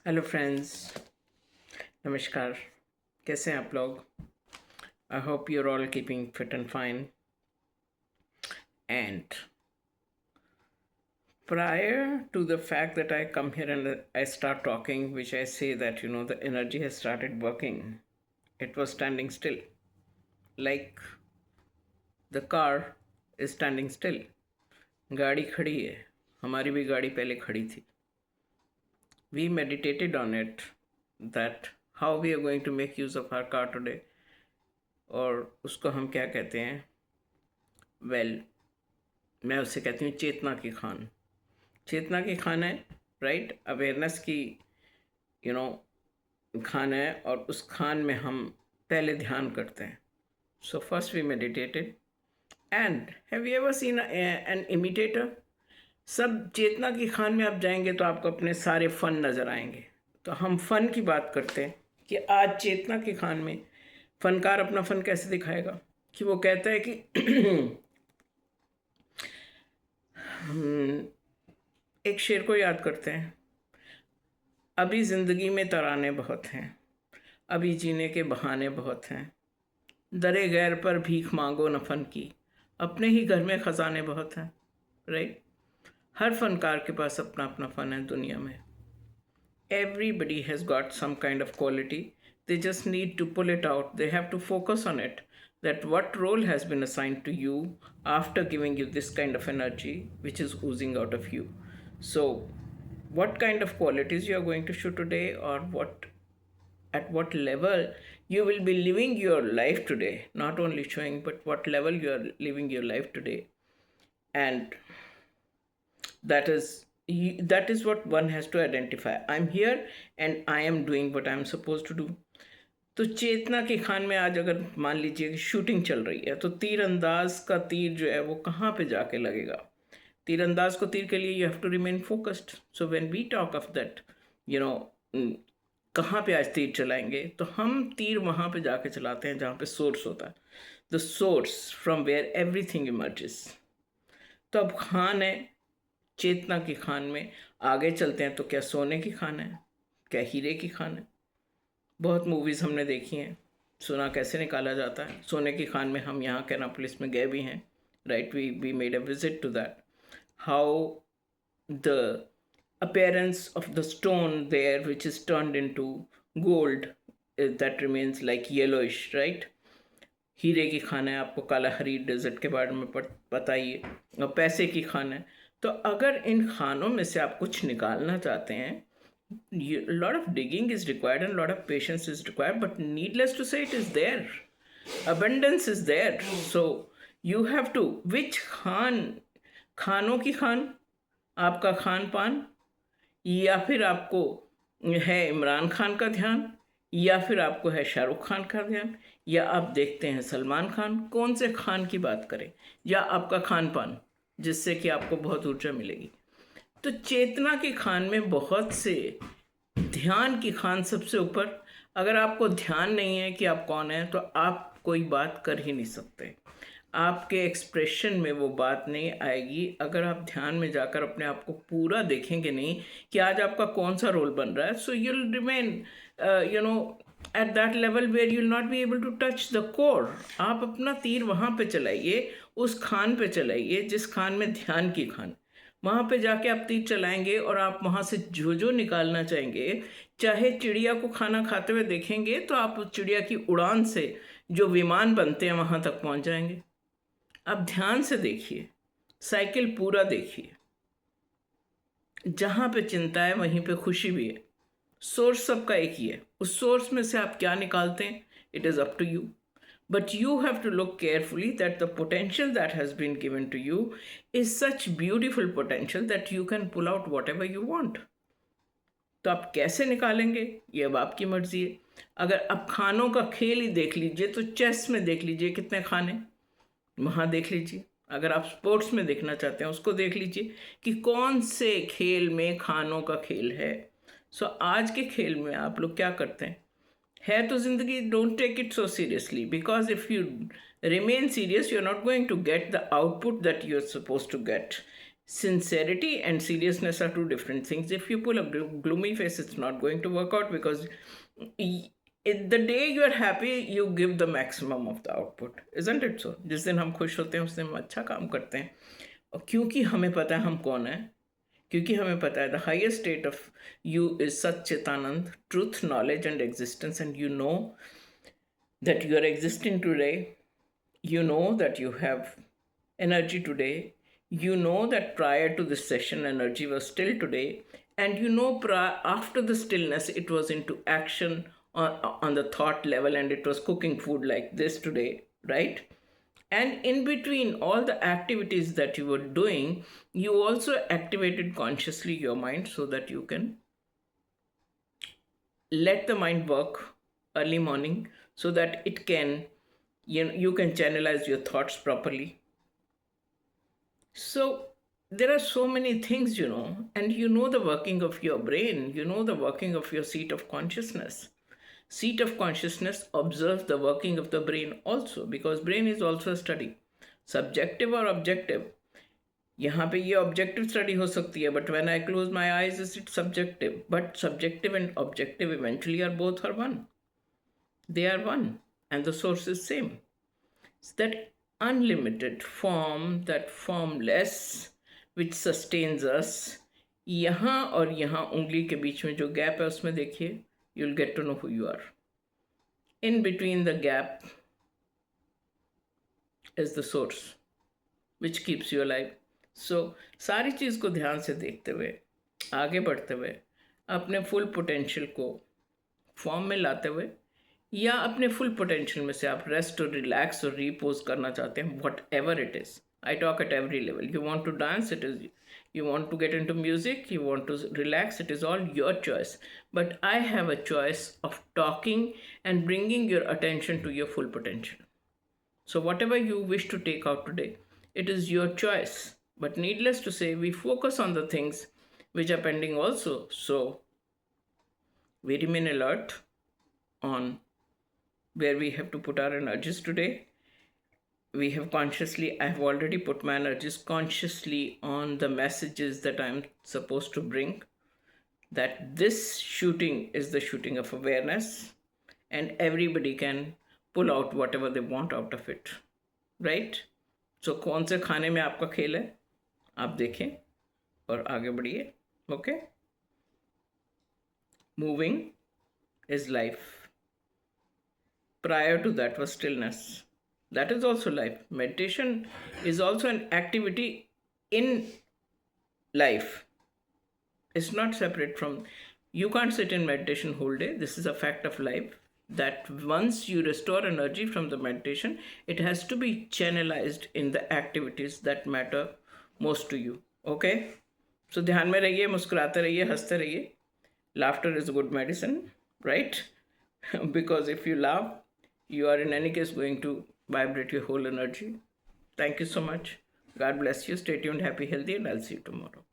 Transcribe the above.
Hello friends, नमस्कार। कैसे हैं आप लोग? I hope you are all keeping fit and fine. And prior to the fact that I come here and I start talking, which I say that the energy has started working, it was standing still, like the car is standing still. गाड़ी खड़ी है, हमारी भी गाड़ी पहले खड़ी थी. We meditated on it, that how we are going to make use of our car today. और उसको हम क्या कहते हैं? वेल, मैं उसे कहती हूँ चेतना की खान. चेतना की खान है, राइट? अवेयरनेस की यू नो खान है, और उस खान में हम पहले ध्यान करते हैं. So first we meditated. And have you ever seen an imitator? सब चेतना की खान में आप जाएंगे तो आपको अपने सारे फन नज़र आएंगे. तो हम फन की बात करते हैं कि आज चेतना की खान में फनकार अपना फन कैसे दिखाएगा. कि वो कहता है कि एक शेर को याद करते हैं. अभी ज़िंदगी में तराने बहुत हैं, अभी जीने के बहाने बहुत हैं, दरे गैर पर भीख मांगो न फन की, अपने ही घर में ख़जाने बहुत हैं. राइट? हर फनकार के पास अपना अपना फ़न है दुनिया में. Everybody has got some kind of quality. They just need to pull it out. They have to focus on it. That what role has been assigned to you after giving you this kind of energy which is oozing out of you. So, what kind of qualities you are going to show today, or at what level you will be living your life today. Not only showing, but what level you are living your life today. And that is what one has to identify. I'm here and I am doing what I'm supposed to do. तो चेतना की खान में आज अगर मान लीजिए कि shooting चल रही है, तो तीरंदाज का तीर जो है वो कहाँ पे जाके लगेगा. तीरंदाज को तीर के लिए you have to remain focused. So when we talk of that, कहाँ पे आज तीर चलाएंगे, तो हम तीर वहाँ पे जाके चलाते हैं जहाँ पे सोर्स होता है. The source from where everything emerges. तो अब खान है, चेतना की खान में आगे चलते हैं. तो क्या सोने की खान है, क्या हीरे की खान है? बहुत मूवीज़ हमने देखी हैं, सोना कैसे निकाला जाता है. सोने की खान में हम यहाँ कैनापोलिस में गए भी हैं. Right? We made a visit to that. How the appearance of the stone there, which is turned into gold, that remains like yellowish, right? हीरे की खान है. आपको काला हरी डेजर्ट के बारे में पता ही है. और पैसे की खान है. तो अगर इन खानों में से आप कुछ निकालना चाहते हैं, lot of digging is required and lot of patience is required, but needless to say, it is there. Abundance is there. So you have to, which खानों की खान, आपका खान पान, या फिर आपको है इमरान खान का ध्यान, या फिर आपको है शाहरुख खान का ध्यान, या आप देखते हैं सलमान खान. कौन से खान की बात करें? या आपका खान पान जिससे कि आपको बहुत ऊर्जा मिलेगी. तो चेतना की खान में बहुत से, ध्यान की खान सबसे ऊपर. अगर आपको ध्यान नहीं है कि आप कौन हैं, तो आप कोई बात कर ही नहीं सकते. आपके एक्सप्रेशन में वो बात नहीं आएगी अगर आप ध्यान में जाकर अपने आप को पूरा देखेंगे नहीं कि आज आपका कौन सा रोल बन रहा है. So you will remain at that level where you will not be able to touch the core. आप अपना तीर वहाँ पे चलाइए, उस खान पे चलाइए जिस खान में ध्यान की खान. वहाँ पे जाके आप तीर चलाएंगे और आप वहाँ से जो निकालना चाहेंगे, चाहे चिड़िया को खाना खाते हुए देखेंगे तो आप उस चिड़िया की उड़ान से जो विमान बनते हैं वहाँ तक पहुँच जाएंगे. अब ध्यान से देखिए, साइकिल पूरा देखिए. जहाँ पे चिंता है वहीं पे खुशी भी है. सोर्स सबका एक ही है. उस सोर्स में से आप क्या निकालते हैं, it is up to you. But you have to look carefully that the potential that has been given to you is such beautiful potential that you can pull out whatever you want. तो आप कैसे निकालेंगे ये अब आपकी मर्जी है. अगर आप खानों का खेल ही देख लीजिए तो चेस में देख लीजिए कितने खाने, वहाँ देख लीजिए. अगर आप स्पोर्ट्स में देखना चाहते हैं उसको देख लीजिए कि कौन से खेल में खानों का खेल है. सो आज के खेल में आप लोग क्या करते हैं, है तो ज़िंदगी, don't take it so seriously, because if you remain serious, you're not going to get the output that you're supposed to get. Sincerity and seriousness are two different things. If you pull a gloomy face, it's not going to work out, because the day you are happy, you give the maximum of the output, isn't it so? जिस दिन हम खुश होते हैं उस दिन हम अच्छा काम करते हैं, और क्योंकि हमें पता है हम कौन है, क्योंकि हमें पता है the highest state of you is Sat Chitanand, truth, knowledge and existence, and you know that you are existing today, you know that you have energy today, you know that prior to this session energy was still today, and you know after the stillness it was into action on the thought level, and it was cooking food like this today, right? And in between all the activities that you were doing, you also activated consciously your mind so that you can let the mind work early morning, so that it can, you can channelize your thoughts properly. So there are so many things, and you know the working of your brain, you know the working of your seat of consciousness. Seat of consciousness observes the working of the brain also, because brain is also a study, subjective or objective. यहाँ पे ये objective study हो सकती है, but when I close my eyes is it subjective, but subjective and objective eventually are both are one, they are one, and the source is same. It's that unlimited form, that formless which sustains us. यहाँ और यहाँ उंगली के बीच में जो gap है उसमें देखिए, you'll get to know who you are. In between the gap is the source which keeps you alive. So सारी चीज़ को ध्यान से देखते हुए आगे बढ़ते हुए अपने फुल पोटेंशियल को फॉर्म में लाते हुए, या अपने फुल पोटेंशियल में से आप रेस्ट और रिलैक्स और रिपोज करना चाहते हैं, whatever it is. I talk at every level. You want to dance, it is, you want to get into music, you want to relax, it is all your choice. But I have a choice of talking and bringing your attention to your full potential. So whatever you wish to take out today, it is your choice. But needless to say, we focus on the things which are pending also. So we remain alert on where we have to put our energies today. We have consciously, I have already put my energies consciously on the messages that I'm supposed to bring, that this shooting is the shooting of awareness, and everybody can pull out whatever they want out of it, right? So कौन से खाने में आपका खेल है, आप देखें और आगे बढ़िए. Okay? Moving is life. Prior to that was stillness. That is also life. Meditation is also an activity in life. It's not separate from, you can't sit in meditation whole day. This is a fact of life, that once you restore energy from the meditation, it has to be channelized in the activities that matter most to you. Okay? So ध्यान में रहिए, मुस्कुराते रहिए, हंसते रहिए. Laughter is a good medicine, right? Because if you laugh, you are in any case going to vibrate your whole energy. Thank you so much. God bless you. Stay tuned, happy, healthy, and I'll see you tomorrow.